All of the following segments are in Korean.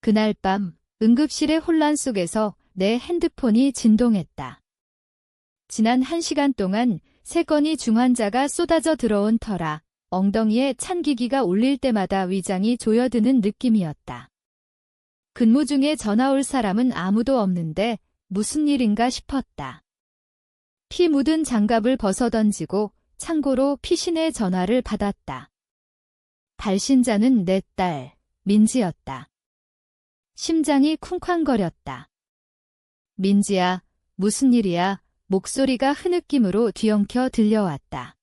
그날 밤 응급실의 혼란 속에서 내 핸드폰이 진동했다. 지난 1시간 동안 3건이 중환자가 쏟아져 들어온 터라 엉덩이에 찬기기가 울릴 때마다 위장이 조여드는 느낌이었다. 근무 중에 전화 올 사람은 아무도 없는데 무슨 일인가 싶었다. 피 묻은 장갑을 벗어던지고 창고로 피신의 전화를 받았다. 발신자는 내 딸, 민지였다. 심장이 쿵쾅거렸다. 민지야, 무슨 일이야? 목소리가 흐느낌으로 뒤엉켜 들려왔다.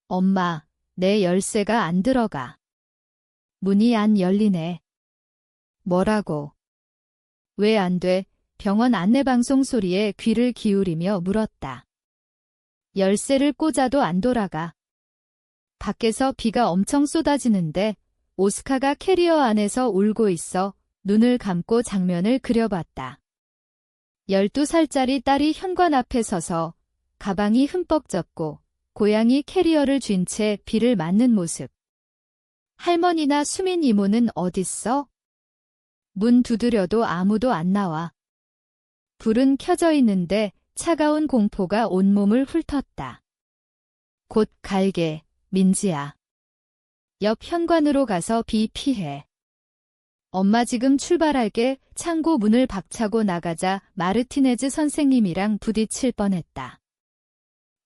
엄마, 내 열쇠가 안 들어가. 문이 안 열리네. 뭐라고? 왜 안 돼? 병원 안내방송 소리에 귀를 기울이며 물었다. 열쇠를 꽂아도 안 돌아가. 밖에서 비가 엄청 쏟아지는데 오스카가 캐리어 안에서 울고 있어 눈을 감고 장면을 그려봤다. 12살짜리 딸이 현관 앞에 서서 가방이 흠뻑 젖고 고양이 캐리어를 쥔 채 비를 맞는 모습. 할머니나 수민 이모는 어딨어? 문 두드려도 아무도 안 나와. 불은 켜져 있는데 차가운 공포가 온몸을 훑었다. 곧 갈게, 민지야. 옆 현관으로 가서 비 피해. 엄마 지금 출발할게. 창고 문을 박차고 나가자 마르티네즈 선생님이랑 부딪힐 뻔했다.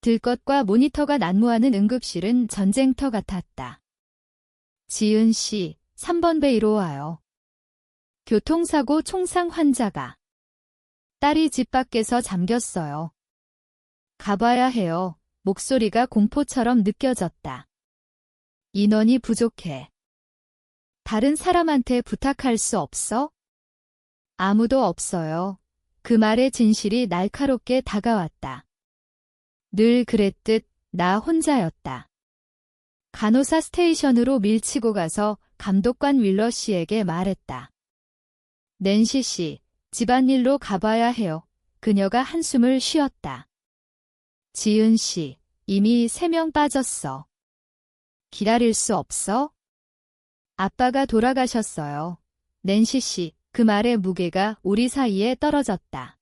들것과 모니터가 난무하는 응급실은 전쟁터 같았다. 지은 씨, 3번 베이로 와요. 교통사고 총상 환자가. 딸이 집 밖에서 잠겼어요. 가봐야 해요. 목소리가 공포처럼 느껴졌다. 인원이 부족해. 다른 사람한테 부탁할 수 없어? 아무도 없어요. 그 말의 진실이 날카롭게 다가왔다. 늘 그랬듯 나 혼자였다. 간호사 스테이션으로 밀치고 가서 감독관 윌러 씨에게 말했다. 낸시 씨, 집안일로 가봐야 해요. 그녀가 한숨을 쉬었다. 지은 씨, 이미 3명 빠졌어. 기다릴 수 없어? 아빠가 돌아가셨어요. 낸시 씨, 그 말의 무게가 우리 사이에 떨어졌다.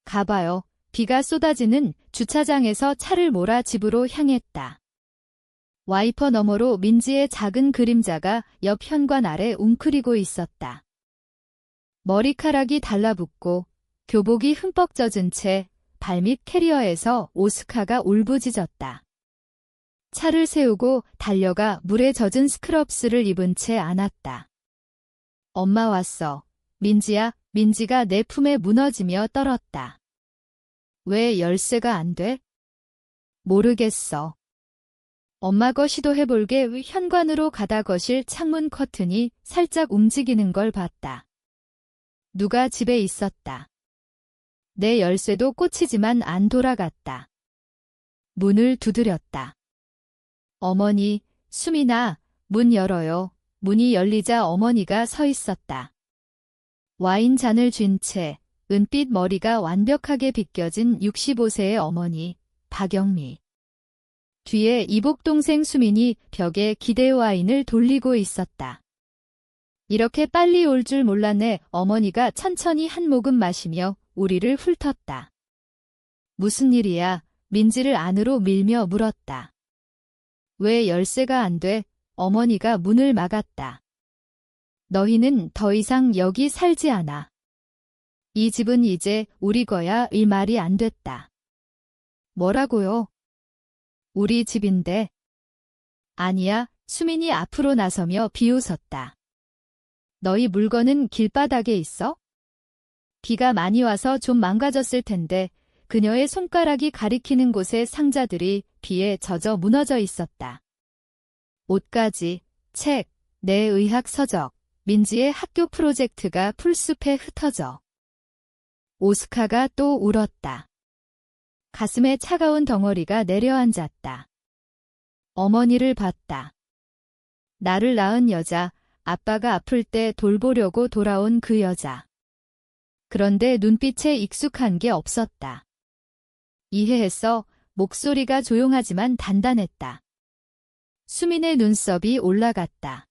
가봐요. 비가 쏟아지는 주차장에서 차를 몰아 집으로 향했다. 와이퍼 너머로 민지의 작은 그림자가 옆 현관 아래 웅크리고 있었다. 머리카락이 달라붙고 교복이 흠뻑 젖은 채 발밑 캐리어에서 오스카가 울부짖었다. 차를 세우고 달려가 물에 젖은 스크럽스를 입은 채 안았다. 엄마 왔어. 민지야. 민지가 내 품에 무너지며 떨었다. 왜 열쇠가 안 돼? 모르겠어. 엄마 거 시도해볼게. 현관으로 가다 거실 창문 커튼이 살짝 움직이는 걸 봤다. 누가 집에 있었다. 내 열쇠도 꽂히지만 안 돌아갔다. 문을 두드렸다. 어머니, 수민아, 문 열어요. 문이 열리자 어머니가 서 있었다. 와인 잔을 쥔 채 은빛 머리가 완벽하게 빗겨진 65세의 어머니, 박영미. 뒤에 이복동생 수민이 벽에 기대 와인을 돌리고 있었다. 이렇게 빨리 올 줄 몰랐네. 어머니가 천천히 한 모금 마시며 우리를 훑었다. 무슨 일이야? 민지를 안으로 밀며 물었다. 왜 열쇠가 안 돼? 어머니가 문을 막았다. 너희는 더 이상 여기 살지 않아. 이 집은 이제 우리 거야. 이 말이 안 됐다. 뭐라고요? 우리 집인데. 아니야. 수민이 앞으로 나서며 비웃었다. 너희 물건은 길바닥에 있어? 비가 많이 와서 좀 망가졌을 텐데 그녀의 손가락이 가리키는 곳에 상자들이 비에 젖어 무너져 있었다. 옷가지, 책, 내 의학 서적, 민지의 학교 프로젝트가 풀숲에 흩어져. 오스카가 또 울었다. 가슴에 차가운 덩어리가 내려앉았다. 어머니를 봤다. 나를 낳은 여자, 아빠가 아플 때 돌보려고 돌아온 그 여자. 그런데 눈빛에 익숙한 게 없었다. 이해했어. 목소리가 조용하지만 단단했다. 수민의 눈썹이 올라갔다.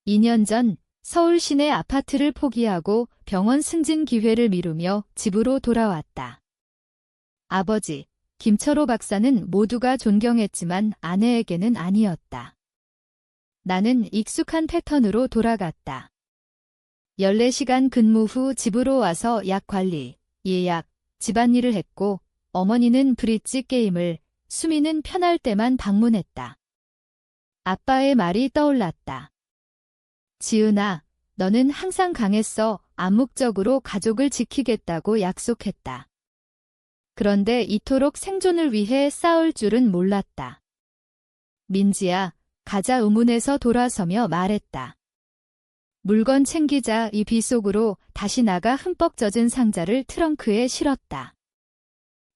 2년 전 서울 시내 아파트를 포기하고 병원 승진 기회를 미루며 집으로 돌아왔다. 아버지, 김철호 박사는 모두가 존경했지만 아내에게는 아니었다. 나는 익숙한 패턴으로 돌아갔다. 14시간 근무 후 집으로 와서 약 관리, 예약, 집안일을 했고 어머니는 브릿지 게임을, 수미는 편할 때만 방문했다. 아빠의 말이 떠올랐다. 지은아, 너는 항상 강했어. 암묵적으로 가족을 지키겠다고 약속했다. 그런데 이토록 생존을 위해 싸울 줄은 몰랐다. 민지야, 가자 의문에서 돌아서며 말했다. 물건 챙기자. 이 비 속으로 다시 나가 흠뻑 젖은 상자를 트렁크에 실었다.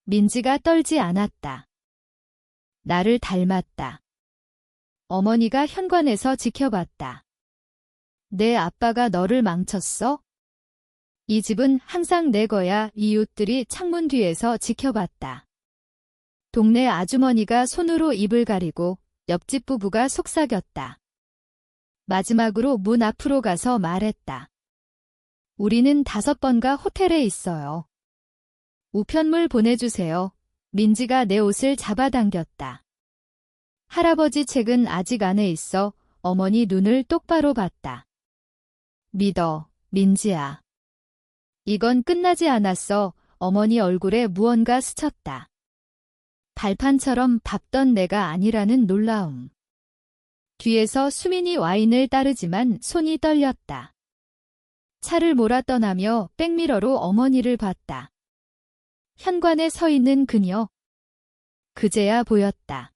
민지가 떨지 않았다. 나를 닮았다. 어머니가 현관에서 지켜봤다. 내 아빠가 너를 망쳤어? 이 집은 항상 내 거야. 이웃들이 창문 뒤에서 지켜봤다. 동네 아주머니가 손으로 입을 가리고 옆집 부부가 속삭였다. 마지막으로 문 앞으로 가서 말했다. 우리는 5번가 호텔에 있어요. 우편물 보내주세요. 민지가 내 옷을 잡아당겼다. 할아버지 책은 아직 안에 있어. 어머니 눈을 똑바로 봤다. 믿어, 민지야. 이건 끝나지 않았어. 어머니 얼굴에 무언가 스쳤다. 발판처럼 밟던 내가 아니라는 놀라움. 뒤에서 수민이 와인을 따르지만 손이 떨렸다. 차를 몰아 떠나며 백미러로 어머니를 봤다. 현관에 서 있는 그녀. 그제야 보였다.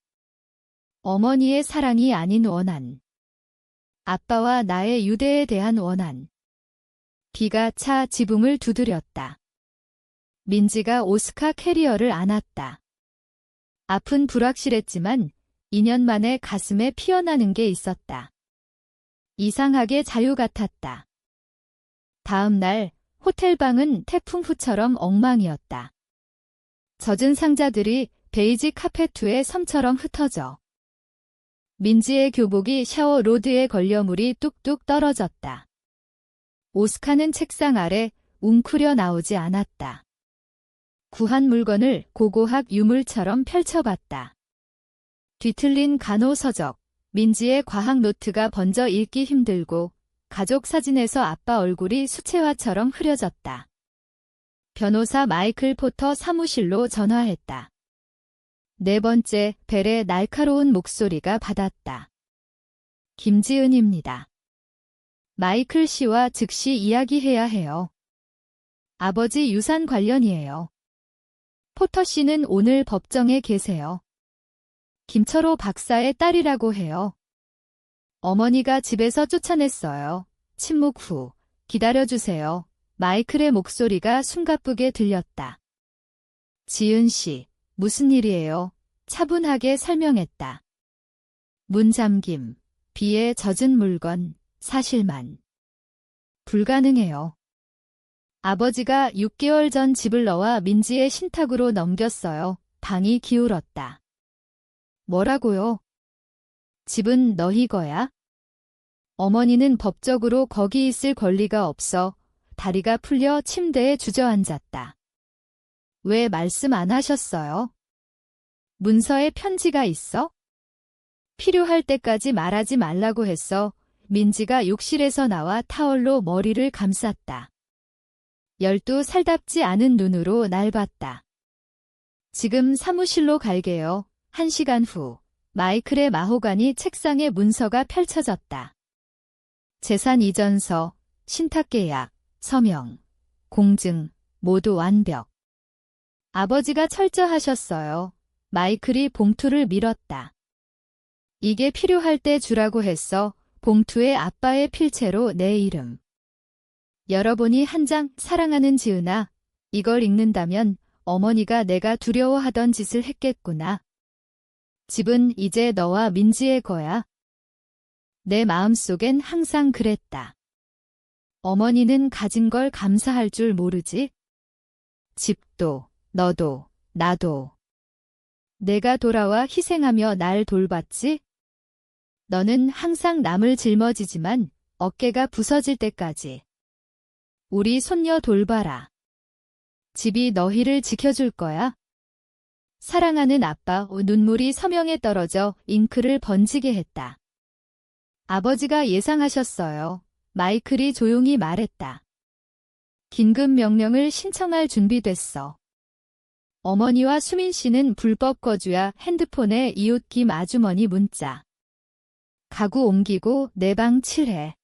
어머니의 사랑이 아닌 원한. 아빠와 나의 유대에 대한 원한. 비가 차 지붕을 두드렸다. 민지가 오스카 캐리어를 안았다. 앞은 불확실했지만 2년 만에 가슴에 피어나는 게 있었다. 이상하게 자유 같았다. 다음 날 호텔 방은 태풍 후처럼 엉망이었다. 젖은 상자들이 베이지 카페 위에 섬처럼 흩어져. 민지의 교복이 샤워 로드에 걸려 물이 뚝뚝 떨어졌다. 오스카는 책상 아래 웅크려 나오지 않았다. 구한 물건을 고고학 유물처럼 펼쳐봤다. 뒤틀린 간호서적, 민지의 과학 노트가 번져 읽기 힘들고 가족 사진에서 아빠 얼굴이 수채화처럼 흐려졌다. 변호사 마이클 포터 사무실로 전화했다. 4번째 벨의 날카로운 목소리가 받았다. 김지은입니다. 마이클 씨와 즉시 이야기해야 해요. 아버지 유산 관련이에요. 포터 씨는 오늘 법정에 계세요. 김철호 박사의 딸이라고 해요. 어머니가 집에서 쫓아냈어요. 침묵 후 기다려주세요. 마이클의 목소리가 숨가쁘게 들렸다. 지은 씨, 무슨 일이에요? 차분하게 설명했다. 문 잠김, 비에 젖은 물건, 사실만. 불가능해요. 아버지가 6개월 전 집을 넣어 민지의 신탁으로 넘겼어요. 방이 기울었다. 뭐라고요? 집은 너희 거야? 어머니는 법적으로 거기 있을 권리가 없어. 다리가 풀려 침대에 주저앉았다. 왜 말씀 안 하셨어요? 문서에 편지가 있어? 필요할 때까지 말하지 말라고 했어. 민지가 욕실에서 나와 타월로 머리를 감쌌다. 12살답지 않은 눈으로 날 봤다. 지금 사무실로 갈게요. 1시간 후 마이클의 마호가니 책상에 문서가 펼쳐졌다. 재산 이전서, 신탁계약, 서명, 공증, 모두 완벽. 아버지가 철저하셨어요. 마이클이 봉투를 밀었다. 이게 필요할 때 주라고 했어. 봉투에 아빠의 필체로 내 이름. 열어보니 한 장. 사랑하는 지은아, 이걸 읽는다면 어머니가 내가 두려워하던 짓을 했겠구나. 집은 이제 너와 민지의 거야. 내 마음속엔 항상 그랬다. 어머니는 가진 걸 감사할 줄 모르지? 집도, 너도, 나도. 내가 돌아와 희생하며 날 돌봤지? 너는 항상 남을 짊어지지만 어깨가 부서질 때까지. 우리 손녀 돌봐라. 집이 너희를 지켜줄 거야. 사랑하는 아빠. 눈물이 서명에 떨어져 잉크를 번지게 했다. 아버지가 예상하셨어요. 마이클이 조용히 말했다. 긴급 명령을 신청할 준비됐어. 어머니와 수민 씨는 불법 거주야. 핸드폰에 이웃 김 아주머니 문자. 가구 옮기고 내 방 칠해.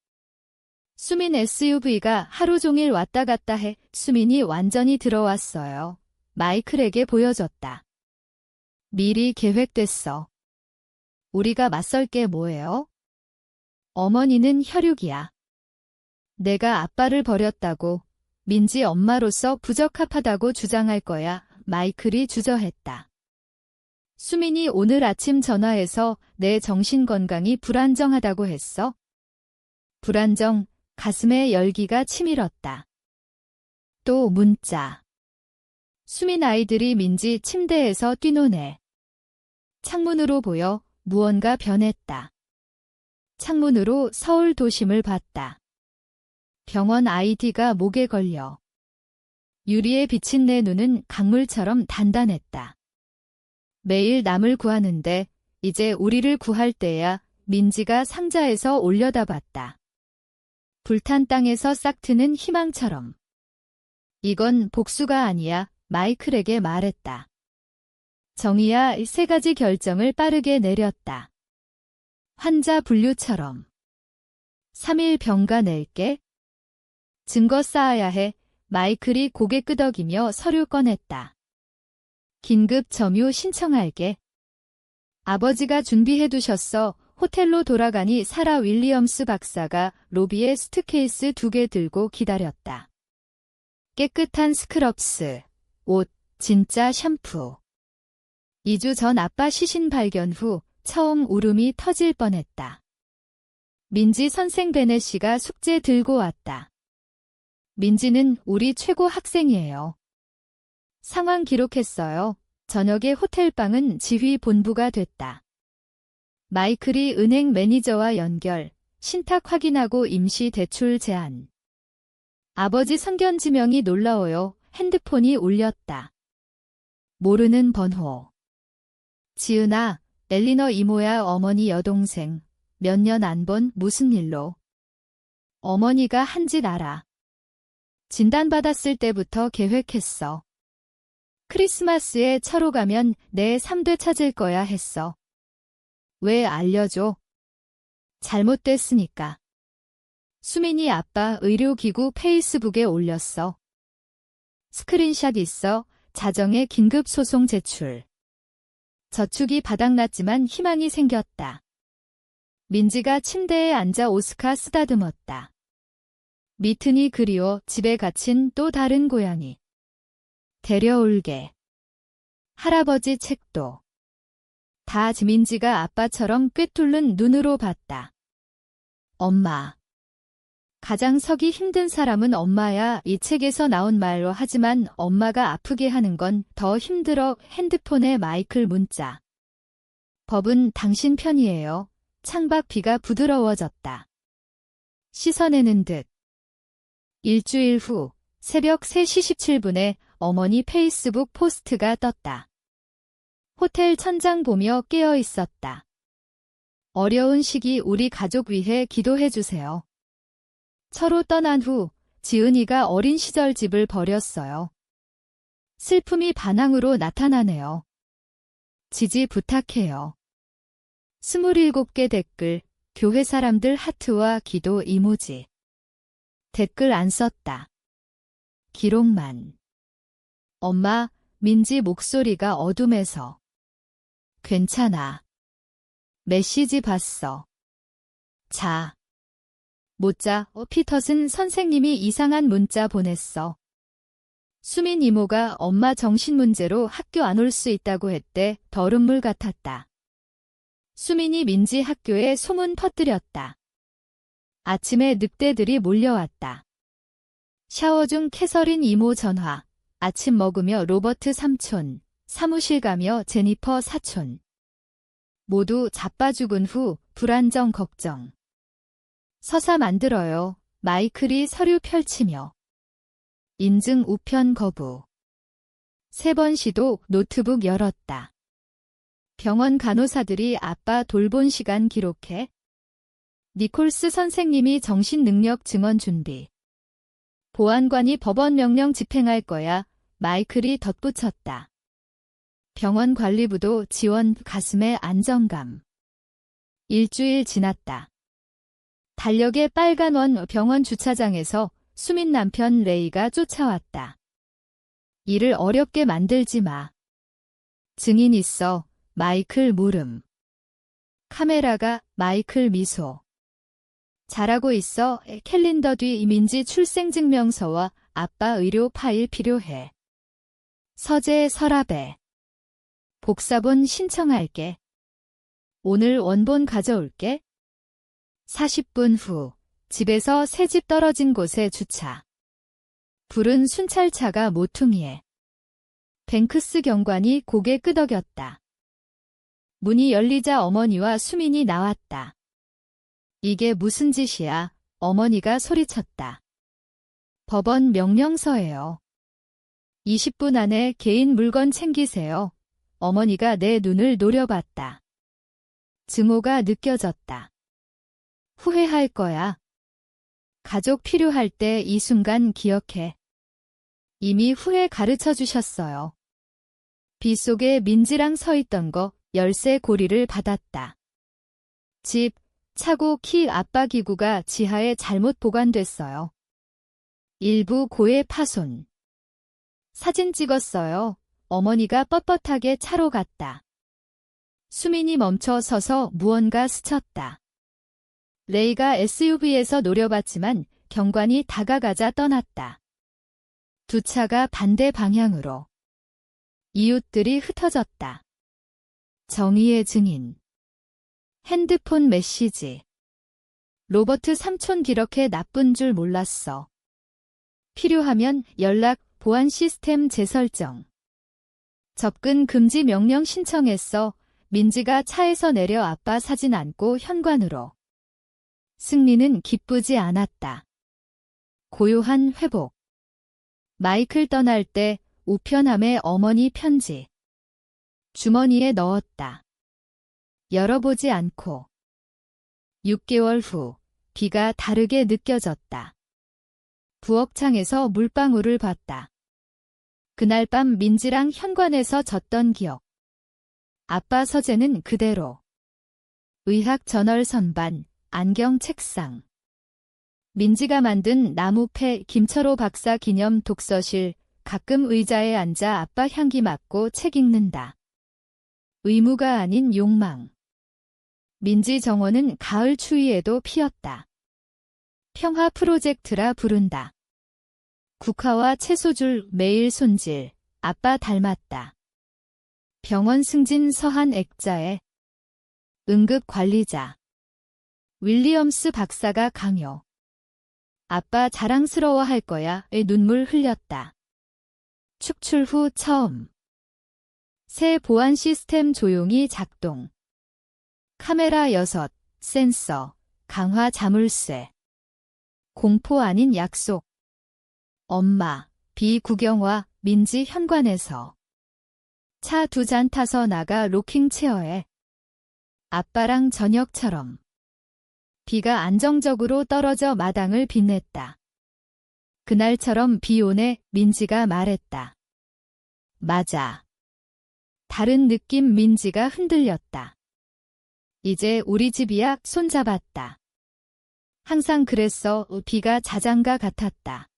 수민 SUV가 하루 종일 왔다 갔다 해. 수민이 완전히 들어왔어요. 마이클에게 보여줬다. 미리 계획됐어. 우리가 맞설 게 뭐예요? 어머니는 혈육이야. 내가 아빠를 버렸다고, 민지 엄마로서 부적합하다고 주장할 거야. 마이클이 주저했다. 수민이 오늘 아침 전화해서 내 정신건강이 불안정하다고 했어. 불안정, 가슴에 열기가 치밀었다. 또 문자. 수민 아이들이 민지 침대에서 뛰노네. 창문으로 보여 무언가 변했다. 창문으로 서울 도심을 봤다. 병원 아이디가 목에 걸려. 유리에 비친 내 눈은 강물처럼 단단했다. 매일 남을 구하는데 이제 우리를 구할 때야. 민지가 상자에서 올려다봤다. 불탄 땅에서 싹트는 희망처럼. 이건 복수가 아니야. 마이클에게 말했다. 정의야. 3가지 결정을 빠르게 내렸다. 환자 분류처럼. 3일 병가 낼게. 증거 쌓아야 해. 마이클이 고개 끄덕이며 서류 꺼냈다. 긴급 점유 신청할게. 아버지가 준비해 두셨어. 호텔로 돌아가니 사라 윌리엄스 박사가 로비에 수트케이스 2개 들고 기다렸다. 깨끗한 스크럽스, 옷, 진짜 샴푸. 2주 전 아빠 시신 발견 후 처음 울음이 터질 뻔했다. 민지 선생 베네씨가 숙제 들고 왔다. 민지는 우리 최고 학생이에요. 상황 기록했어요. 저녁에 호텔방은 지휘 본부가 됐다. 마이클이 은행 매니저와 연결, 신탁 확인하고 임시 대출 제안. 아버지 선견 지명이 놀라워요. 핸드폰이 울렸다. 모르는 번호. 지은아, 엘리너 이모야. 어머니 여동생. 몇 년 안 본. 무슨 일로? 어머니가 한 짓 알아. 진단받았을 때부터 계획했어. 크리스마스에 차로 가면 내 3대 찾을 거야 했어. 왜 알려줘? 잘못됐으니까. 수민이 아빠 의료기구 페이스북에 올렸어. 스크린샷 있어. 자정에 긴급소송 제출. 저축이 바닥났지만 희망이 생겼다. 민지가 침대에 앉아 오스카 쓰다듬었다. 미튼이 그리워. 집에 갇힌 또 다른 고양이. 데려올게. 할아버지 책도. 다 민지가 아빠처럼 꿰뚫는 눈으로 봤다. 엄마. 가장 서기 힘든 사람은 엄마야. 이 책에서 나온 말로. 하지만 엄마가 아프게 하는 건 더 힘들어. 핸드폰에 마이클 문자. 법은 당신 편이에요. 창밖 비가 부드러워졌다. 씻어내는 듯. 일주일 후 새벽 3시 17분에 어머니 페이스북 포스트가 떴다. 호텔 천장 보며 깨어 있었다. 어려운 시기 우리 가족 위해 기도해 주세요. 차로 떠난 후 지은이가 어린 시절 집을 버렸어요. 슬픔이 반항으로 나타나네요. 지지 부탁해요. 27개 댓글, 교회 사람들 하트와 기도 이모지. 댓글 안 썼다. 기록만. 엄마, 민지 목소리가 어둠에서. 괜찮아. 메시지 봤어. 자. 못 자. 피터슨 선생님이 이상한 문자 보냈어. 수민 이모가 엄마 정신문제로 학교 안 올 수 있다고 했대. 더른물 같았다. 수민이 민지 학교에 소문 퍼뜨렸다. 아침에 늑대들이 몰려왔다. 샤워 중 캐서린 이모 전화. 아침 먹으며 로버트 삼촌, 사무실 가며 제니퍼 사촌. 모두 자빠 죽은 후 불안정 걱정. 서사 만들어요. 마이클이 서류 펼치며. 인증 우편 거부. 3번 시도 노트북 열었다. 병원 간호사들이 아빠 돌본 시간 기록해. 니콜스 선생님이 정신능력 증언 준비. 보안관이 법원 명령 집행할 거야. 마이클이 덧붙였다. 병원 관리부도 지원, 가슴에 안정감. 일주일 지났다. 달력의 빨간 원 병원 주차장에서 수민 남편 레이가 쫓아왔다. 일을 어렵게 만들지 마. 증인 있어. 마이클 물음. 카메라가 마이클 미소. 잘하고 있어. 캘린더 뒤 민지 출생증명서와 아빠 의료 파일 필요해. 서재 서랍에. 복사본 신청할게. 오늘 원본 가져올게. 40분 후 집에서 새집 떨어진 곳에 주차. 불은 순찰차가 모퉁이에. 뱅크스 경관이 고개 끄덕였다. 문이 열리자 어머니와 수민이 나왔다. 이게 무슨 짓이야? 어머니가 소리쳤다. 법원 명령서예요. 20분 안에 개인 물건 챙기세요. 어머니가 내 눈을 노려봤다. 증오가 느껴졌다. 후회할 거야. 가족 필요할 때 이 순간 기억해. 이미 후회 가르쳐 주셨어요. 빗속에 민지랑 서 있던 거 열쇠 고리를 받았다. 집, 차고 키 아빠 기구가 지하에 잘못 보관됐어요. 일부 고해 파손. 사진 찍었어요. 어머니가 뻣뻣하게 차로 갔다. 수민이 멈춰 서서 무언가 스쳤다. 레이가 SUV에서 노려봤지만 경관이 다가가자 떠났다. 두 차가 반대 방향으로. 이웃들이 흩어졌다. 정의의 증인. 핸드폰 메시지. 로버트 삼촌 그렇게 나쁜 줄 몰랐어. 필요하면 연락, 보안 시스템 재설정. 접근 금지 명령 신청했어. 민지가 차에서 내려 아빠 사진 안고 현관으로. 승리는 기쁘지 않았다. 고요한 회복. 마이클 떠날 때 우편함에 어머니 편지. 주머니에 넣었다. 열어보지 않고. 6개월 후 비가 다르게 느껴졌다. 부엌창에서 물방울을 봤다. 그날 밤 민지랑 현관에서 졌던 기억. 아빠 서재는 그대로. 의학 저널 선반, 안경 책상. 민지가 만든 나무패 김철호 박사 기념 독서실, 가끔 의자에 앉아 아빠 향기 맡고 책 읽는다. 의무가 아닌 욕망. 민지 정원은 가을 추위에도 피었다. 평화 프로젝트라 부른다. 국화와 채소줄 매일 손질, 아빠 닮았다. 병원 승진 서한 액자에. 응급관리자. 윌리엄스 박사가 강요. 아빠 자랑스러워할 거야의 눈물 흘렸다. 축출 후 처음. 새 보안 시스템 조용히 작동. 카메라 6, 센서, 강화 자물쇠. 공포 아닌 약속. 엄마, 비구경화, 민지 현관에서. 차 2잔 타서 나가 로킹 체어에. 아빠랑 저녁처럼. 비가 안정적으로 떨어져 마당을 빛냈다. 그날처럼 비 오네. 민지가 말했다. 맞아. 다른 느낌. 민지가 흔들렸다. 이제 우리 집이야. 손잡았다. 항상 그랬어. 비가 자장가 같았다.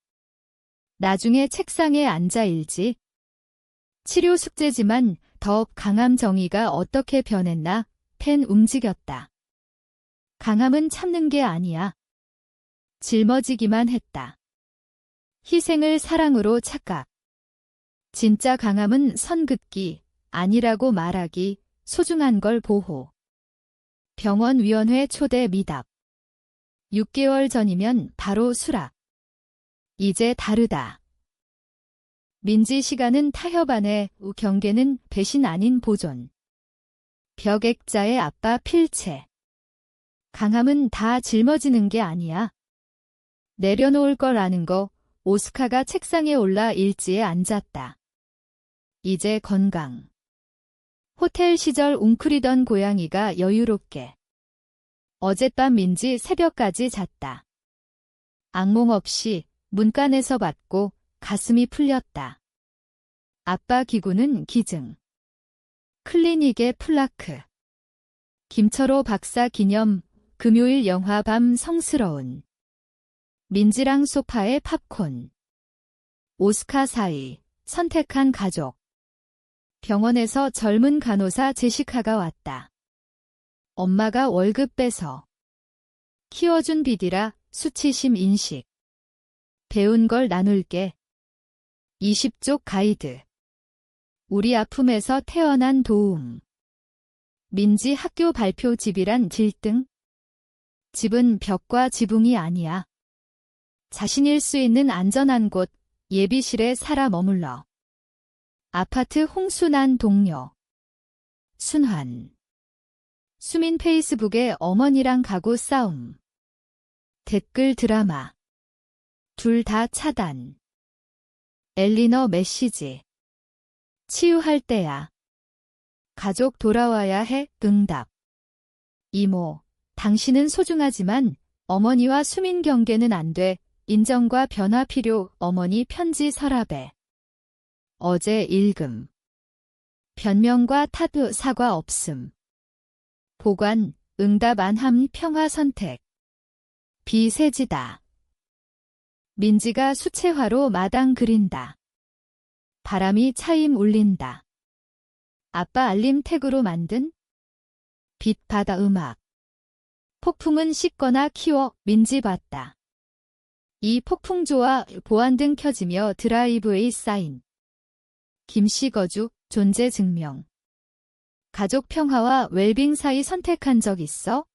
나중에 책상에 앉아 읽지. 치료 숙제지만 더 강함. 정의가 어떻게 변했나. 펜 움직였다. 강함은 참는 게 아니야. 짊어지기만 했다. 희생을 사랑으로 착각. 진짜 강함은 선 긋기, 아니라고 말하기, 소중한 걸 보호. 병원위원회 초대 미답. 6개월 전이면 바로 수락. 이제 다르다. 민지 시간은 타협 안에, 경계는 배신 아닌 보존. 벽 액자의 아빠 필체. 강함은 다 짊어지는 게 아니야. 내려놓을 걸 아는 거. 오스카가 책상에 올라 일지에 앉았다. 이제 건강. 호텔 시절 웅크리던 고양이가 여유롭게. 어젯밤 민지 새벽까지 잤다. 악몽 없이 문간에서 받고 가슴이 풀렸다. 아빠 기구는 기증. 클리닉의 플라크. 김철호 박사 기념. 금요일 영화 밤 성스러운. 민지랑 소파에 팝콘. 오스카 사이. 선택한 가족. 병원에서 젊은 간호사 제시카가 왔다. 엄마가 월급 빼서 키워준 비디라. 수치심 인식. 배운 걸 나눌게. 20쪽 가이드. 우리 아픔에서 태어난 도움. 민지 학교 발표 집이란 질등. 집은 벽과 지붕이 아니야. 자신일 수 있는 안전한 곳. 예비실에 살아 머물러. 아파트 홍수난 동료. 순환. 수민 페이스북에 어머니랑 가구 싸움. 댓글 드라마. 둘 다 차단. 엘리너 메시지. 치유할 때야. 가족 돌아와야 해. 응답. 이모, 당신은 소중하지만 어머니와 수민 경계는 안 돼. 인정과 변화 필요. 어머니 편지 서랍에. 어제 읽음. 변명과 탓 사과 없음. 보관, 응답 안함 평화 선택. 비세지다. 민지가 수채화로 마당 그린다. 바람이 차임 울린다. 아빠 알림 태그로 만든 빛 바다 음악. 폭풍은 씻거나 키워. 민지 봤다. 이 폭풍 좋아. 보안등 켜지며 드라이브웨이 사인. 김씨 거주. 존재 증명. 가족 평화와 웰빙 사이 선택한 적 있어?